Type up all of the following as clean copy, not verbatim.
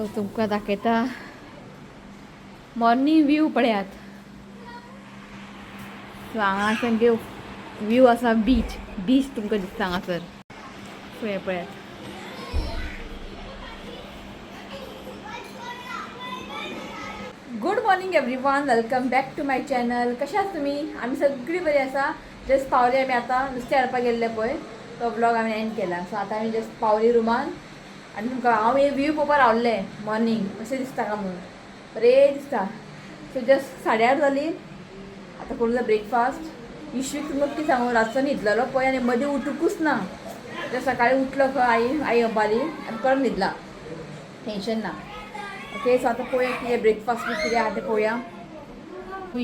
So तुमकां दाखयता morning view पळयात. सो हांगासर व्यू आसा बीच तुमकां दिसता हांगासर. सो हे पळयात. Good morning everyone, welcome back to my channel. कशे आसा तुमी? आमी सगळी बरी आसा. जस्ट पावले आमी आतां नुस्तें हाडपाक गेल्ले पळय तो ब्लॉग आमी एंड केला. सो आतां आमी जस्ट पावली रुमान आनी तुमकां हांव हे व्यू पळोवपाक रावल्ले मॉर्निंग कशें दिसता काय म्हणून. बरें दिसता. सो जस्ट 8:30 जाली. आतां करूं ब्रेकफास्ट. इश्यूक तुमकां कितें सांगू, रातचो न्हिदलेलो पळय आनी मदीं उठूकूच ना. जर सकाळीं उठलो खंय आई अब्बाली आनी परत न्हिदला. टेन्शन ना. ओके, सो आतां पळोवया कितें ब्रेकफास्ट बी कितें आहा तें पळोवया.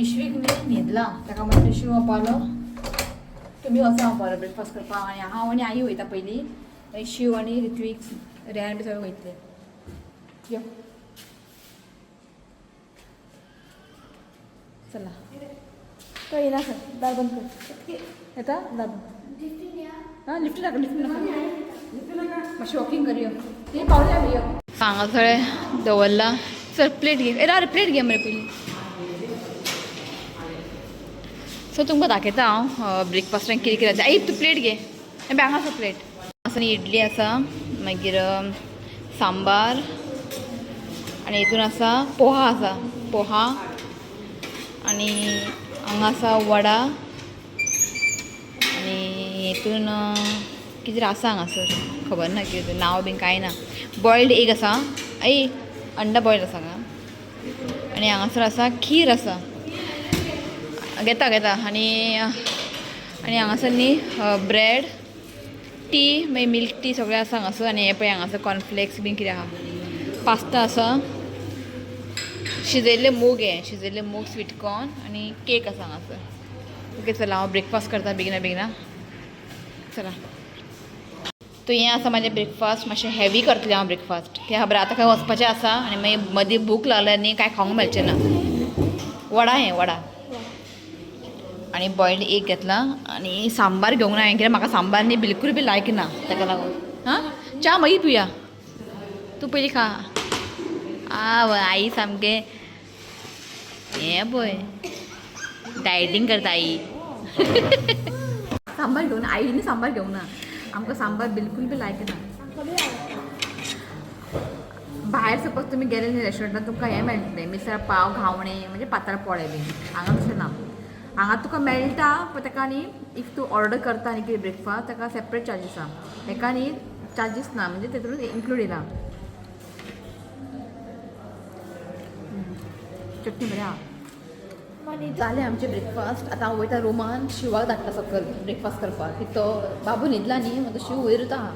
इश्वीक न्ही न्हिदला, ताका म्हणटा शिव पावलो तुमी वचा पावलो ब्रेकफास्ट करपाक. आनी हांव आनी आई वयता पयलीं. शिव आनी ऋत्वीक रेहान बी सगळे वयतले. यो चला. तो येना सर, दार बंद कर. येता दार बंद. हां लिफ्ट नाका मातशें वॉकिंग करयो. ती पावले आमी. यो हांगा सगळें दवरला. सर प्लेट घे. अरे प्लेट घे मरे पयलीं. सो तुमकां दाखयता हांव ब्रेकफास्टाक कितें कितें जाय. तूं प्लेट घे. हांगा आसा प्लेट. हांगासर इडली आसा, मागीर सांबार आनी हितून आसा पोहा आनी हांगा आसा वडा आनी हितून कितें आसा हांगासर खबर ना कितें नांव बीन कांय ना. बॉयल्ड एग आसा. अंडा बॉयल आसा आनी हांगासर आसा खीर आसा. घेता आनी हांगासर न्ही ब्रेड टी मागीर मिल्क टी सगळें आसा हांगासर. आनी हे पळय हांगासर कॉर्नफ्लेक्स बीन कितें आहा. पास्ता आसा, शिजयल्ले मूग स्वीट कॉर्न आनी केक आसा हांगासर. ओके चला हांव ब्रेकफास्ट करता बेगिना चला. तो हें आसा म्हाजें ब्रेकफास्ट. मातशें हेवी करतलें हांव ब्रेकफास्ट. कित्याक खबर आतां खंय वचपाचें आसा आनी मागीर मदीं भूक लागल्यार न्ही कांय खावंक मेळचें ना. वडा आनी बॉयल्ड एग घेतला आनी सांबार घेवंक ना हांवें कित्याक म्हाका सांबार न्ही बिलकूल बी लायक ना. ताका लागून च्या मागीर पिवया. तूं पयलीं खा. आवय आई सामकें हें पळय डायटींग करता आई. सांबार घेवंक ना आईनी. सांबार घेवंक ना. आमकां सांबार बिलकूल बी लायक ना. भायर सपोज तुमी गेले न्ही रेस्टॉरंटान तुमकां हें मेळटलें मिसळ पाव घावणें म्हणजे पातळ पोळे बीन. हांगा तशें ना. हांगा तुका मेळटा पूण ताका न्ही इफ तूं ऑर्डर करता न्ही कितें ब्रेकफास्ट ताका सेपरेट चार्जीस आहा. हेका न्ही चार्जीस ना म्हणजे तेतून इन्क्लूड येना. चटणी बरें आहा. जालें आमचें ब्रेकफास्ट. आतां हांव वयता रुमान शिवाक धाडटा सकयल ब्रेकफास्ट करपाक. कित्याक तो बाबू न्हिदला न्ही म्हणटा शिव वयरूच आहा.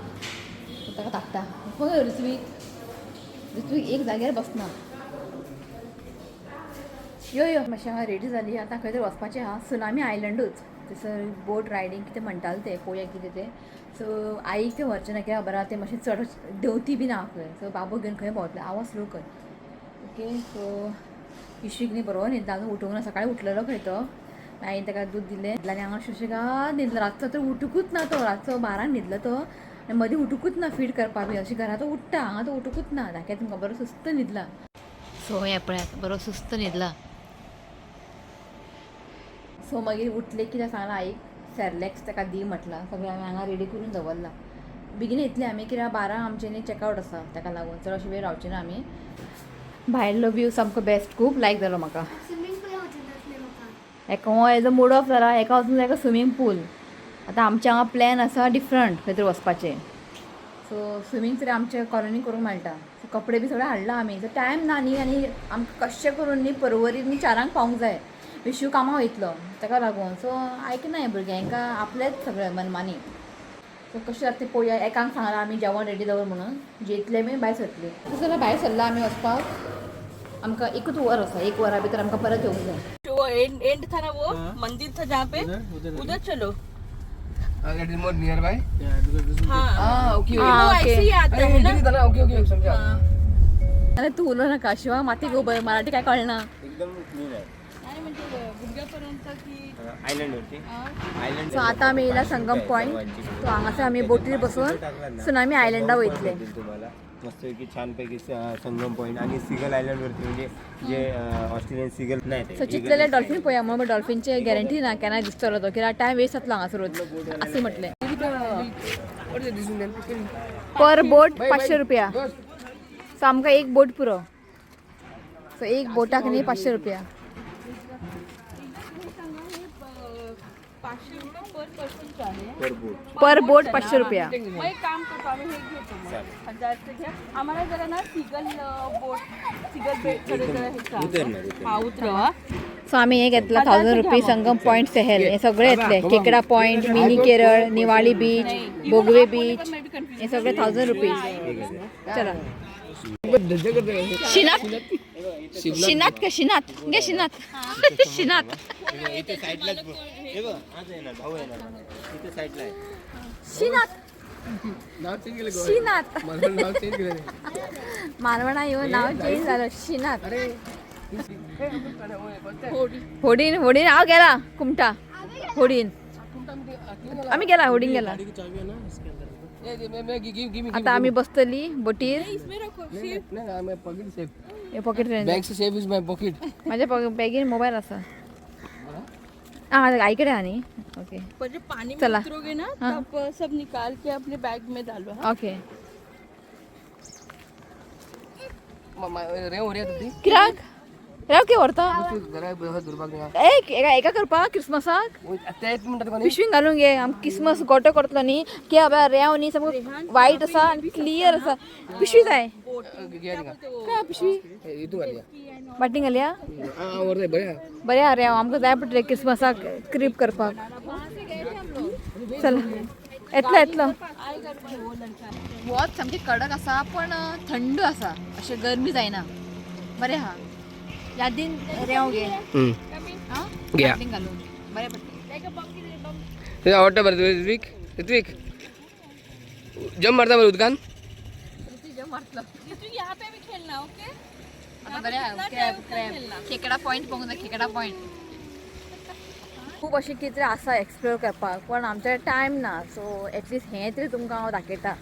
ताका धाडटा. पळय ऋत्वीक एक जाग्यार बसना. यो मातशें हांगा रेडी जाली. आतां खंय तरी वचपाचें आहा. सुनामी आयलंडूच थंयसर बोट रायडींग कितें म्हणटाले ते पळोवया कितें तें. सो आईक तें व्हरचें ना कित्याक खबर आहा तें मातशें चड देंवती बीन आहा खंय. सो बाबू घेवन खंय भोंवतलें. आवाज स्लो कर. ओके सो इश्वीक न्ही बरो न्हिदला. उठूंक ना. सकाळीं उठलेलो खंय तो. हांवें ताका दूद दिलें आनी हांगा सुशेगाद न्हिदलो. रातचो तर उठूकूच ना तो. रातचो 12 न्हिदलो तो आनी मदीं उठूकूच ना फीड करपाक बी. अशें घरा तो उठ्ठा हांगा तो उठूकूच ना. दाखयता तुमकां बरो सुस्त न्हिदला. सो हें पळयात बरो सुस्त न्हिदला. सो मागीर उठले कितें सांगलां आईक सॅरलॅक्स ताका दी म्हटलां. सगळें हांवें हांगा रेडी करून दवरलां. बेगीन येतलीं आमी कित्याक 12 आमचें न्ही चॅकआवट आसा. ताका लागून चड अशें वेळ रावचें ना आमी. भायलो व्यू सामको बेस्ट. खूब लायक जालो म्हाका. एका हेजो मूड ऑफ जाला. एका वचून जाय स्विमींग पूल. आतां आमचे हांगा प्लॅन आसा डिफरंट खंय तरी वचपाचें. सो स्विमींग तरी आमचे कॉलनी करूंक मेळटा. सो कपडे बी सगळे हाडला आमी. सो टायम ना न्ही आनी आमकां कशें करून न्ही परवरी न्ही 4 पावूंक जाय. शिव कामां वयतलो ताका लागून. सो आयकना हें भुरगें हांकां आपलेंच सगळें मनमानी. सो कशें जाता तें पळोवया. एकांक सांगलां आमी जेवण रेडी दवर म्हणून. जेतले मागीर भायर सरतली. तशें जाल्यार भायर सरला आमी वचपाक. आमकां एकूच वर आसा. 1 वरा भितर आमकां परत येवंक जाय. एंड था ना वो मंदिर था जहाँ पे उधर चलो. That is more nearby. हाँ ओके ऐसे ही आता है ना. ओके समझा. अरे तू उलो नाका शिवा माती गो बरं. मराठी काय कळना. एकदम क्लीन आहे. नाही म्हणजे गुडघ्यापर्यंत की आयलंड वरती. आयलंड. सो आतां आमी येयला संगम पॉयंट. सो हांगासर आमी बोटीर बसून सुनामी आयलंडा वयतले. तुम्हाला मस्तपैकी छानपैकी संगम पॉईंट आणि सिगल आयलंडवरती म्हणजे जे ऑस्ट्रेलियन सिगल नाही ते. सो चितलेले डॉल्फिन पळया म्हणून डॉल्फिनचे गॅरंटी ना केन्ना दिसतलो तो कित्याक टायम वेस्ट जातलो हांगासर रोज असे म्हटले. पर बोट 500 रुपया. सो आमकां एक बोट पुरो. सो एक बोटाक न्ही 500 रुपया. 500 रुपये पर पर्सनचं आहे. पर बोट 500 रुपया. मग एक काम करतो आम्ही हे घेतो मग 1000चं घ्या. आम्हाला जरा ना सिगल बेटकडे जरा हे चालतं. हा उतरवा. सो आम्ही हे घेतला 1000 रुपये संगम पॉइंट सेहेल हे सगळे येतले. Kekda point, mini Kerala, Niwali beach, Bhogwe beach हे सगळे 1000 रुपये. चला शिनात शिनात का शिनात घे शिनात शिनात इथे साईडलाच हे बघ आज येणार भाऊ येणार इथे साईडला आहे. शिनात नाव चेंज केलं शिनात नाव चेंज केलं मालवणा येऊन नाव चेंज झालं शिनात. होडीन होडीन हांव गेला कुमटा होडीन आम्ही गेला होडीन गेला. आता आम्ही बसतली बोटीर. हे pocket safe is my pocket. माझ्या बॅगीन मोबाईल असा. हाँ आईकडे आनी ओके. पर जब पानी में चला. उतरोगे ना हाँ. तब सब निकाल के अपने बैग में डालो. हाँ? ओके रेव रे तुझी किराक राव के व्हरता जरा दुर्भाग्य एका करपा क्रिसमसाक आता एक मिनिटात कोणी पिशवीन घालून घे. आम क्रिसमस गोटो करतलो न्ही की बाबा रेंव न्ही सामको वायट आसा आनी क्लियर आसा. पिशवी जाय काय पिशवी इतू घालया बाटीन घालया हां वर बऱ्या बरें हा रेंव आमकां जाय पडटलें क्रिसमसाक क्रीप करपाक. चल येतलो येतलो. वत सामकी कडक आसा पण थंड आसा अशें गरमी जायना. बरें हा यादीन रेंव घे हां घ्या. बाटलीन घालून बरें पडटलें. तुझं आवडतं बरं ऋत्विक ऋत्विक जम मारता बरं उदकान तू यहाँ पे भी खेलना. ओके. आता बरें हा खेकडा पॉइंट पळोवंक जाय. खेकडा पॉइंट खूब अशें कितें आसा एक्सप्लोर करपाक पण आमच्या टायम ना. सो एटलिस्ट हें तरी तुमकां हांव दाखयता.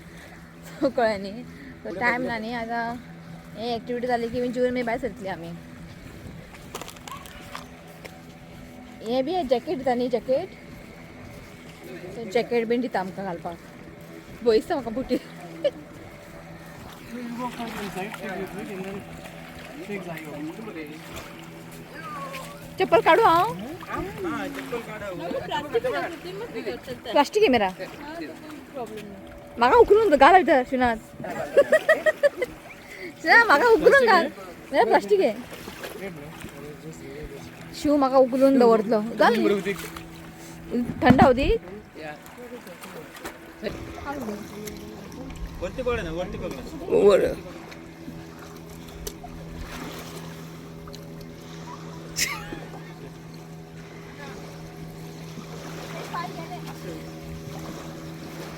सो कळ्ळें न्ही. सो टायम ना न्ही. आतां हे एक्टिविटी जाली की जून मे भायर सरतली आमी. हें बी जॅकेट दिता न्ही जॅकेट. सो जॅकेट बीन दिता आमकां घालपाक. भंय दिसता म्हाका बुटी. चप्पल काढू हांव. प्लास्टीक कॅमेरा म्हाका उखलून घाल भितर शिनात. शिना म्हाका उखलून घाल नाल्यार प्लास्टीक आहे. शिव म्हाका उखलून दवरतलो घाल थंड हावदी. वरती बघ ना वरती बघ ना वर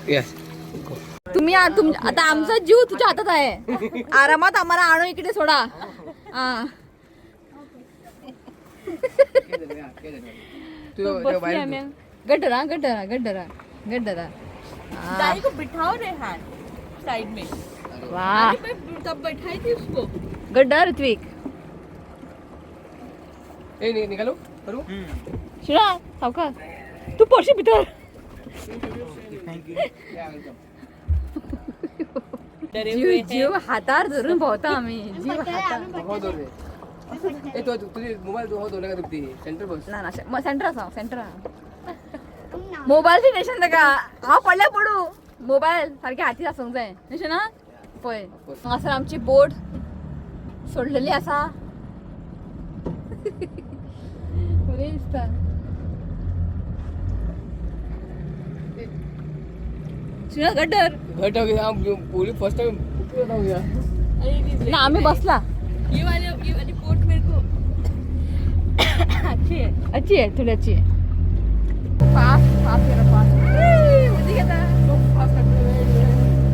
यस तुम्ही आता आमचा जीव तुझ्या हातात आहे. आरामात आम्हाला आणू इकडे सोडा. हा गड्डरा गड्डरा गड्डरा गड्डरा. दाई को बिठाओ रेहान साइड में. वाह मैं तब बैठाई थी उसको. गड्डा ऋत्विक ए निकालो करू शिरा सावकाश तू पडशी भितर. डरे जीव हुए हैं. जीव हातार धरून भोवता आम्ही. जीव हातार हो दो रे ए तो तुझे मोबाईल हो दो लगा तुझी सेंटर बस ना ना सेंटर आसा सेंटर. मोबाईलची टेन्शन नाका. हांव पडल्या पडू. मोबाईल सारखे हातीत आसूंक जाय तशें ना. पळय हांगासर आमची बोट सोडलेली आसा. बरें दिसता. शिना गड्डर घट हो गया हम पूरी फर्स्ट टाइम हो गया ना आम्ही बसला. ये वाली कोट मेरे को अच्छी है. अच्छी आहे थोडी अच्छी आहे. फास्ट फास्ट गेला फास्ट. मजा घेता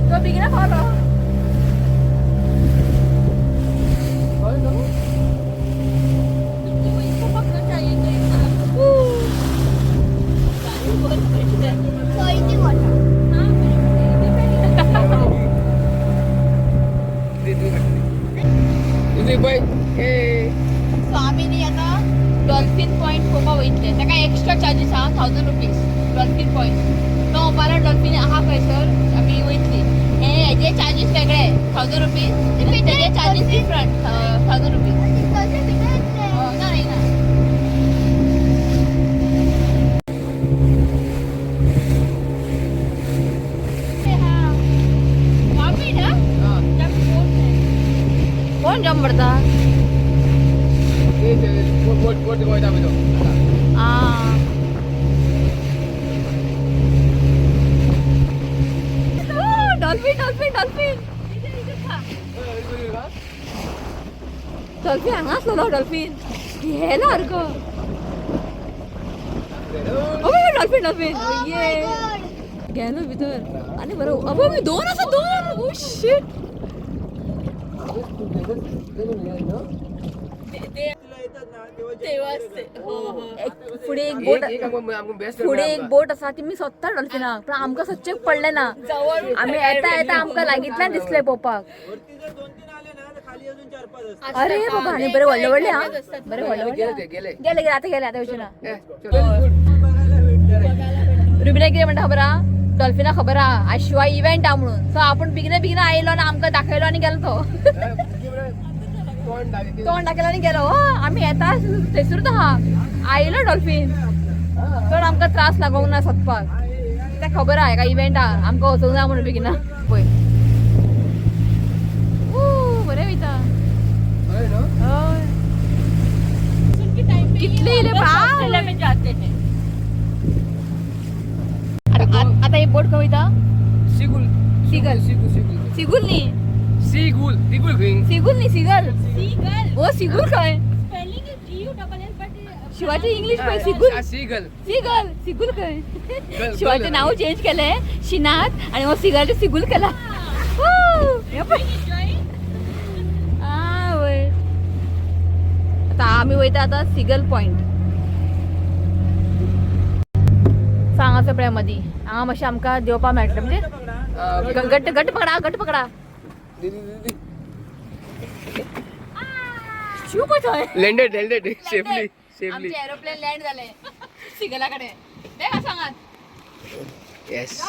तो बिगिना फॉलो. तुमको इसको पकड़ना चाहिए तो इसको. गाड़ी बहुत बड़ी है. हाँ, 1000 रुपीज डॉल्फिन पॉईंट तो मला डॉल्फिन हा खंयसर आमी वयतली हे हेजे चार्जीस वेगळे 1000 रुपीज तेजे चार्जीस डिफरंट 1000 रुपीज ना नाही ना कोण जम पडता बोट वयता पळय तो डॉल्फिन डॉल्फिन डॉल्फिन डॉल्फिन हांगा आसलो डॉल्फिन गेलो सारको डॉल्फिन डॉल्फिन ये गेलो भितर आनी बरो अबो मी दोन आसा दोन ओ शिट फुडें एक बोट फुडें एक बोट आसा ती मी सोदता डॉल्फिनाक पण आमकां सच्चेक पडले ना आमी येता येता आमकां लागींतल्यान दिसले पळोवपाक अरे बाबा आनी बरे व्हडले व्हडले हा बरे व्हडले व्हडले गेले गेले आता वचना रुबिना कितें म्हणटा खबर आहा डॉल्फिना खबर आहा आज शिवाय इव्हेंट हा म्हणून सो आपण बिगने बिगने आयलो आनी आमकां दाखयलो आनी गेलो तो तोंड दाखयलो आनी गेलो आमी येता थंयसरूच आहा आयलो डॉल्फिन चड आमकां त्रास लागोंक ना सोदपाक तें खबर आहा हेका इव्हेंट आहा आमकां वचोंक ना म्हणून बेगिना पळय बरें वयता हय कितले येयले बाय आता एक बोट खंय वयता सिगुल सिगल सिगुल सिगुल सिगुल न्ही सिगुल सिगुल खंय सिगुल न्ही सिगल ओ सिगुल खंय शिवाचे इंग्लिश खंय सिगुल सिगल सिगल सिगुल खंय शिवाचे नाव चेंज केले शिनाथ आणि मग सिगलचे सिगुल केला वय आता आम्ही वयता आता सिगल पॉइंट सांगाचं पळय मदीं हांगा मातशें आमकां देवपा मेळटलें म्हणजे गट्ट गट्ट पकडा गट्ट पकडा शिव पळय थंय लँडेड लँडेड सेफली सेफली आमचे एरोप्लेन लँड झाले सिगला कडेन ते का सांगात येस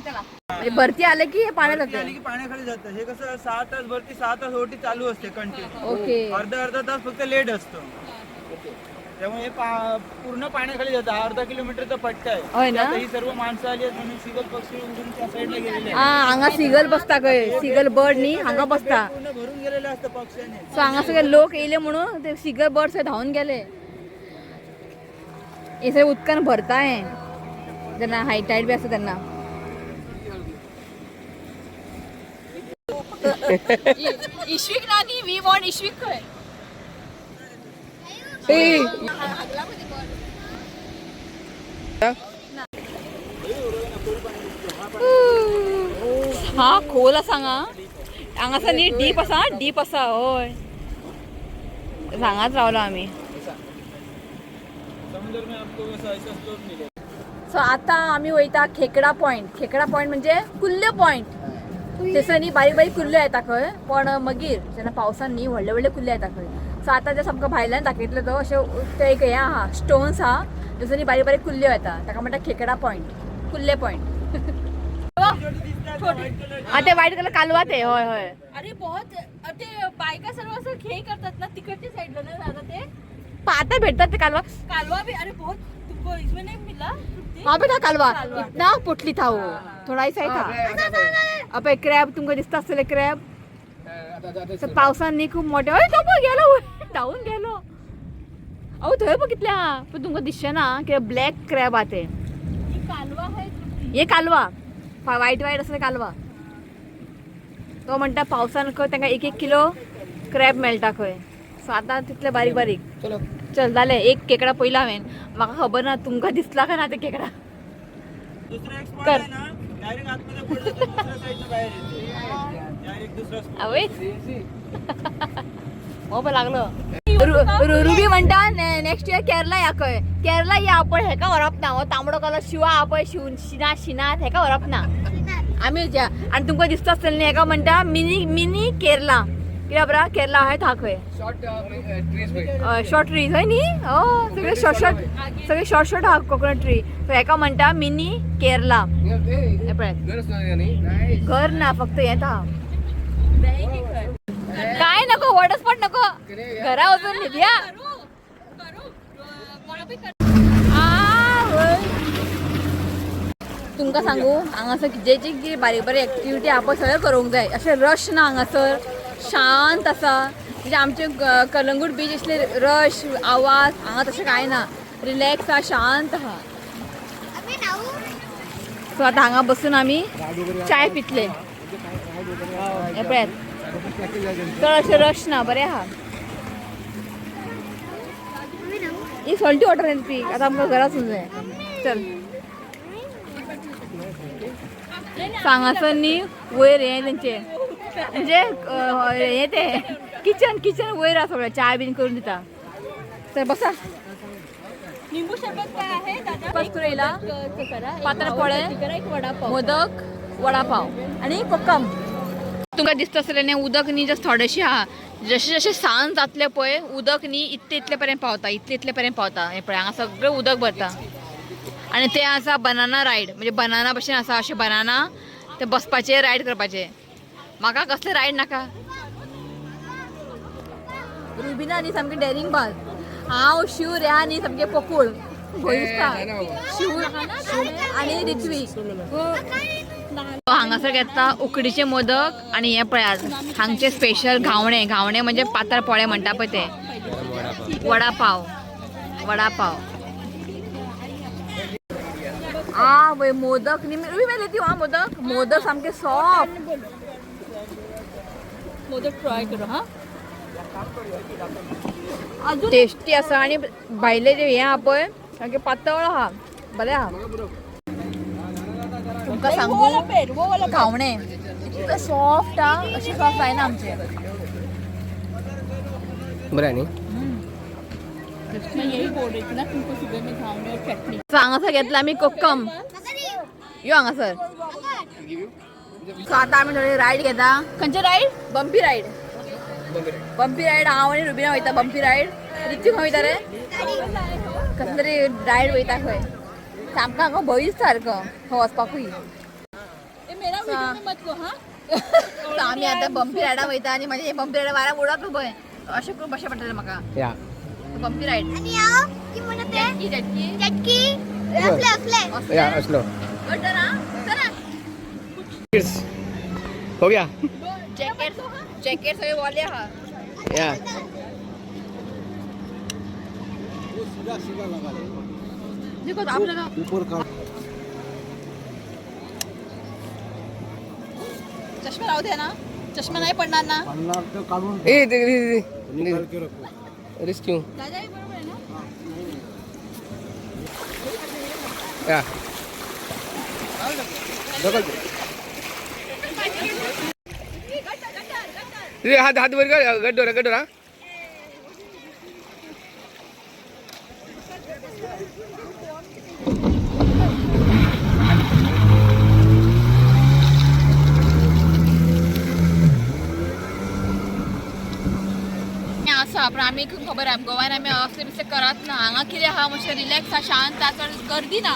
चला म्हणजे भरती आले की हे पाण्यात आली जातं की पाण्याखाली जातं हे कसं 6 तास भरती 6 तास ओटी चालू असते कंटिन्यू ओके अर्धा तास फक्त लेट असतो त्यामुळे हे पूर्ण पाण्याखाली जातं अर्धा किलोमीटरचा पट्टा आहे होय ना आता ही सर्व माणसं आली आहेत म्हणून सिगल पक्षी उडून त्या साईडला गेलेले हा हांगा सिगल बसता खंय सिगल बर्ड न्ही हांगा बसता पूर्ण भरून गेलेलं असतं पक्ष्याने सो हांगा सगळे लोक येयले म्हणून ते सिगल बर्ड थंय धांवन गेले हे सगळे उदकान भरता हे जेन्ना हाय टायड बी आसता तेन्ना इश्वीक ना न्ही वी वॉन्ट इश्वीक खंय हा खोल आसा हांगासा न्ही डीप आसा हय सांगात रावलो आमी सो आता आमी वयता खेकडा पॉइंट म्हणजे कुल्ल्यो पॉइंट थंयसर न्ही बारीक बारीक कुल्ल्यो येता खंय पण मागीर जेन्ना पावसान न्ही व्हडले व्हडले कुल्ले येता खंय सो आतां जस्ट आमकां भायल्यान दाखयतलो तो अशें ते एक हें आहा स्टोन्स आहा थंयसर न्ही बारीक बारीक कुल्ल्यो येता ताका म्हणटा खेकडा पॉइंट कुल्ले पॉइंट ते वायट कलर कालवा ते हय हय अरे बहुत ते बायका सर्व असं खेळ करतात ना तिकडच्या साईडला ना दादा ते आता भेटतात ते कालवा कालवा भी अरे बहुत तुमको इसमें नहीं मिला तृप्ति? हाँ बेटा कालवा इतना पोटली था वो थोड़ा ऐसा ही था अब क्रॅब तुमको दिसता आसतले क्रॅब तर पावसान न्ही खूब मोठे हय तो पळय गेलो धांवून गेलो अहो थंय पळय कितले आहा पण तुमकां दिसचें ना की ब्लॅक क्रॅब आहा ते ये कालवा है तृप्ति. हे कालवा वायट वायट असले कालवा तो म्हणटा पावसान खंय तांकां 1-1 किलो क्रॅब मेळटा खंय सो आतां तितले बारीक बारीक चल जालें एक खेकडा पयला हांवें म्हाका खबर ना तुमकां दिसला काय ना ते खेकडा दुसरा एक स्पॉट कर. आहे ना डायरेक्ट आतमध्ये पडलं तर दुसऱ्या साईडनं बाहेर येते डायरेक्ट दुसरा spot. आवय हो पण लागलो रुबी म्हणटा नेक्स्ट इयर केरला या खंय केरला या आपण हेका व्हरप ना हो तांबडो कलर शिवा हा पळय शिनाथ हेका व्हरप ना आमी आणि तुमकां दिसता आसतलें न्ही हेका म्हणटा मिनी केरला कित्याक बरा केरला आहे था खंय शॉर्ट ट्रीज शॉर्ट ट्रीज हय न्ही सगळे शॉर्ट शॉर्ट हा कोकोनट ट्री सो हेका म्हणटा मिनी केरला हे पळय घर ना फक्त हें था काय नको वॉटर स्पॉट नको घरा वचून लिवया तुमकां सांगू हांगासर जे जी बारीक बारीक एक्टिविटी आहा पळय सगळें करूंक जाय अशें रश ना हांगासर शांत आसा म्हणजे आमचे कलंगूट बीच असले रश आवाज हांगा तशें कांय ना रिलॅक्स आहा शांत आहा सो आतां हांगा बसून आमी चाय पितले हे पळयात चड अशें रश ना बरें आहा ही सॉल्टी वॉटर न्ही पी आतां आमकां घरा वचूंक जाय चल हांगासर न्ही वयर हें तेंचे म्हणजे हें तें किचन वयर आसा सगळें चाय बीन करून दिता तर बसा लिंबू सरबत काय आहे दादा कस्तुरी येयला करा पातळ पोळे एक वडापाव मोदक वडापाव आणि कोकम तुमकां दिसता आसलें न्ही उदक न्ही जस्ट थोडेशें आहा जशें जशें सांज जातलें पळय उदक न्ही इतले पर्यंत पावता इतले पर्यंत पावता हें पळय हांगा सगळें उदक भरता आनी तें आसा बनाना रायड म्हणजे बनाना भशेन आसा अशें बनाना ते बसपाचें रायड करपाचें म्हाका कसलें रायड नाका रुबिना न्ही सामकी डेरिंग बाज हांव शिव रेहा न्ही सामकें पकूळ भंय दिसता शिव आनी रित्वीक हांगासर घेता उकडीचे मोदक आणि हे पळयात हांगचे स्पेशल घावणे म्हणजे पातळ पोळे म्हणटा पळय ते वडापाव वय मोदक न्ही रुबी मेले ती मोदक सामके सॉफ्ट मोदक ट्राय करू हा टेस्टी आसा आणि भायले जे हे आहा पळय सामके पातळ आहा बरें आहा तुमकां सांगू घावणे इतके सॉफ्ट आहा अशी सॉफ्ट जायना आमचे बरं न्ही यही बोल रही थी ना तुमको सुबह में घावने और चटनी हांगासर घेतला आमी कोकम यो हांगासर सो आतां आमी थोडी रायड घेता खंयची रायड बंपी रायड हांव आनी रुबिना वयता बंपी रायड रितीक खंय वयता रे कसली तरी रायड वयता खंय सामको हांगा भंय दिसता सारको खंय वचपाकूय मेरा वीडियो में मत को हाँ सो आमी आतां बंपी रायडा वयता आनी म्हाजे बंपी रायडा वाऱ्याक उडत पळय अशें करून बशें पडटलें म्हाका या बंपी रायड आणि हांव की म्हणत आहे चटकी असले या असलो हो गया जॅकेट सगळे वाले आहा या देखो आपल्याला चष्मा राहू दे ना चष्मा नाही पडणार ना ए रिस्क क्यों या हात वर कर गड्डोरा आसा पण आमी खबर आहा गोवान आमी असले बिसले करत ना हांगा कितें आहा मातशें रिलॅक्स आहा शांत आहा चड गर्दी ना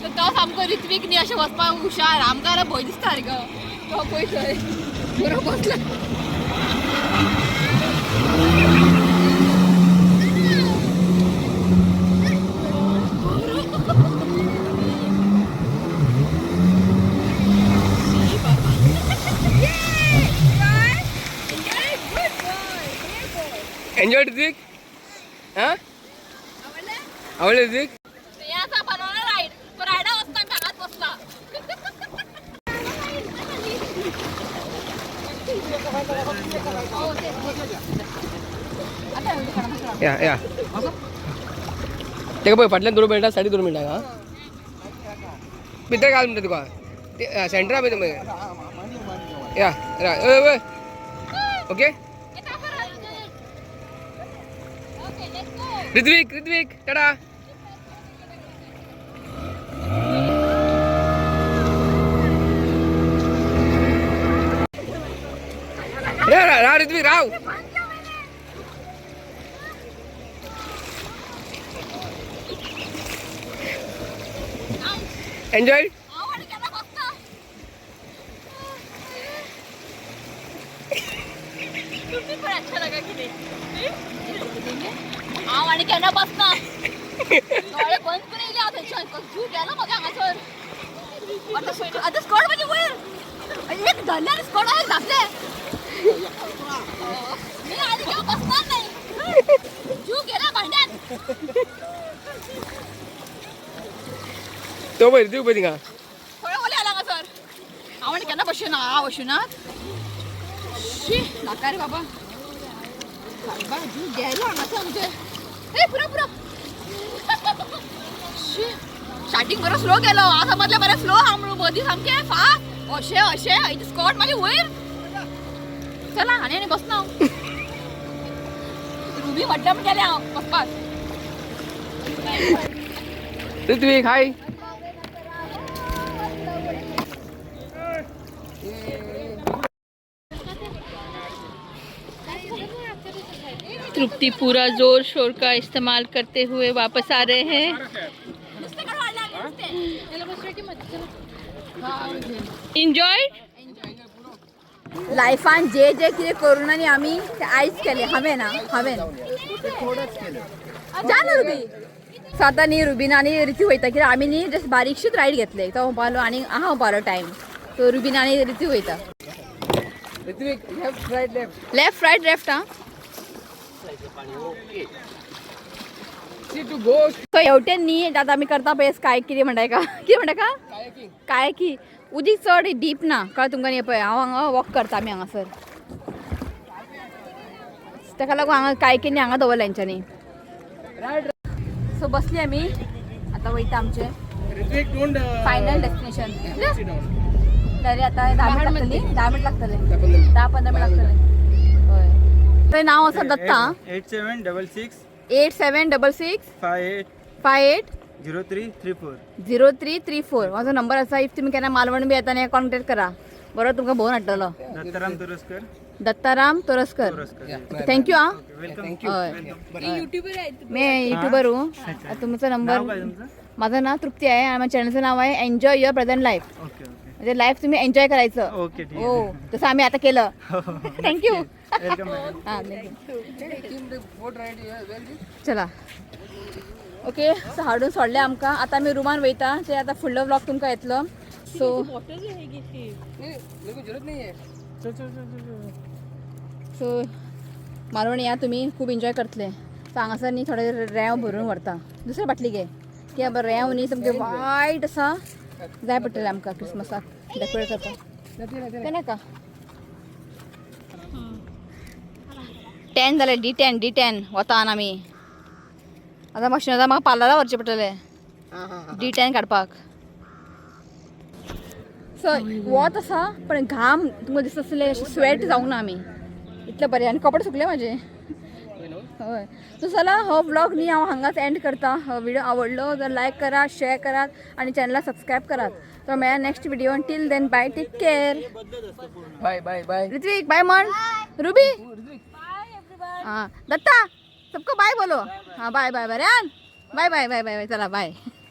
तर तो सामको रित्वीक न्ही अशें वचपाक हुशार आमकां जाल्यार भंय दिसता रे गो तो पळय थंय बरो बसला एन्जॉय ऋतिक हां आवडलं ऋतिक याचा बनवला राईड तो रायडा वचता आमी हांगाच बसला या तेका पळय फाटल्यान दोन मिनटां साडे 2 मिनटां हां भितर घाल म्हणटा तुका ते सेंटरा पळय या ओके ऋत्विक टाटा राव ऋत्विक राव. एन्जॉय. अच्छा लगा की नाही आणि केना बसना डोळे बंद करून आता झूट यायला मग हांगासर आता स्कॉट म्हणजे वयर एक धरल्याने स्कॉट आहे दाखले मी आधी घेऊन बसणार नाही जीव गेला भांड्यात तो बरं तू बरी का थोडं बोले आला का सर आवड केना बसू ना शी नाका रे बाबा बाबा जीव गेला हांगासर आमचे ए पुरा स्टार्टिंग बरं स्लो गेलो आता मधल्या बरं स्लो आमळू मधी सामके फास्ट अशे इथे स्कॉट माझी वयर चला आणि बस ना रुबी म्हटलं पण गेले बसपास ऋत्विक हाय. तृप्ति पूरा जोर शोर का इस्तेमाल करते हुए वापस आ रहे हैं. एन्जॉय लायफान जे जे कितें करून आनी आमी ते आयज केले हांवें जा ना रुबी. सो आतां न्ही रुबीन आनी रितू वयता कित्याक आमी न्ही जस्ट बारीकशीच रायड घेतले तो पावलो आनी हांव पावलो टायम सो रुबीन आनी रितू वयता Ritvik left right left. Left right left आं सी टू गो. सो हेवटेन न्ही आतां आमी करता पळय स्काय कितें म्हणटाय का काय की उदीक चड डीप ना कळ्ळें तुमकां न्ही पळय हांव हांगा वॉक करता आमी हांगासर ताका लागून हांगा कायकीनी हांगा दवरला हेंच्यांनी. सो बसली आमी आतां वयता आमचे ऋत्विक डोंट फायनल डेस्टिनेशन. तरी आतां 10 मिनट लागतले 10-15 मिनट लागतले हय. थंय नांव आसा दत्ता 8766 8766 58 58 0334 माझो नंबर आसा. इफ तुमी केन्ना मालवण बी येता न्ही कॉन्टेक्ट करा बरो तुमकां भोवन हाडटलो. दत्ताराम तोरस्कर थँक्यू आं. हय मी युट्यूबर तुमचा नंबर माझं नाव तृप्ती आहे आणि माझ्या चॅनलचं नाव आहे एन्जॉय युअर प्रेझेंट लाईफ. म्हणजे लाईफ तुम्ही एन्जॉय करायचं हो तसं आम्ही आता केलं. थँक्यू हां चला ओके. सो हाडून सोडले आमकां आतां आमी रुमान वयता ते आतां फुडलो व्लॉग तुमकां येतलो. सो सो मालवण या तुम्ही खूप एन्जॉय करतले. सो हांगासर न्ही थोडे रेंव भरून व्हरता दुसरे बाटली घे की बाबा रेंव न्ही सामके वायट आसा जाय पडटलें आमकां क्रिसमसाक डेकोरेट करपाक ते नाका. 10 जाले D10 वतान आमी आतां मशिनां म्हाका पार्लरा व्हरचें पडटलें D10 काडपाक. सो वत आसा पण घाम तुमकां दिसता आसलें स्वेट जावंक ना आमी इतलें बरें आनी कपडे सुकले म्हाजे हय. सो चला हो व्लॉग न्ही हांव हांगाच एंड करता. हो व्हिडिओ आवडलो जर लायक करात शेअर करात आणि चॅनलला सबस्क्राईब करात. तर मेळ्या next video till then bye take care. Bye bye bye. Ritvik bye म्हण. रुबी हां दत्ता सबको बाय बोलो. हां bye bye bye Rehan bye bye bye bye चला बाय.